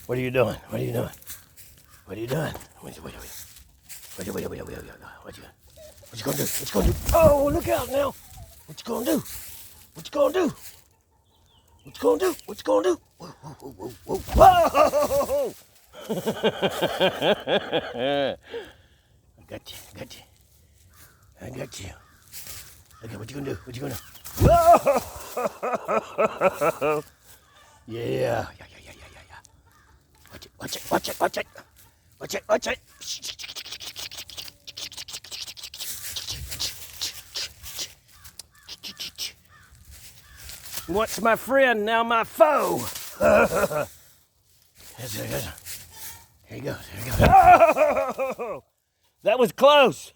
What are you doing? What are you doing? What are you doing? What you gonna do? What you gonna do? Oh, look out now! What you gonna do? What you gonna do? What you gonna do? What you gonna do? Whoa, whoa, whoa, whoa, whoa! I got you. I got you. Okay, what you gonna do? What you gonna do? Whoa! Yeah. Watch it. Once my friend, now my foe. Here he goes. Oh, that was close.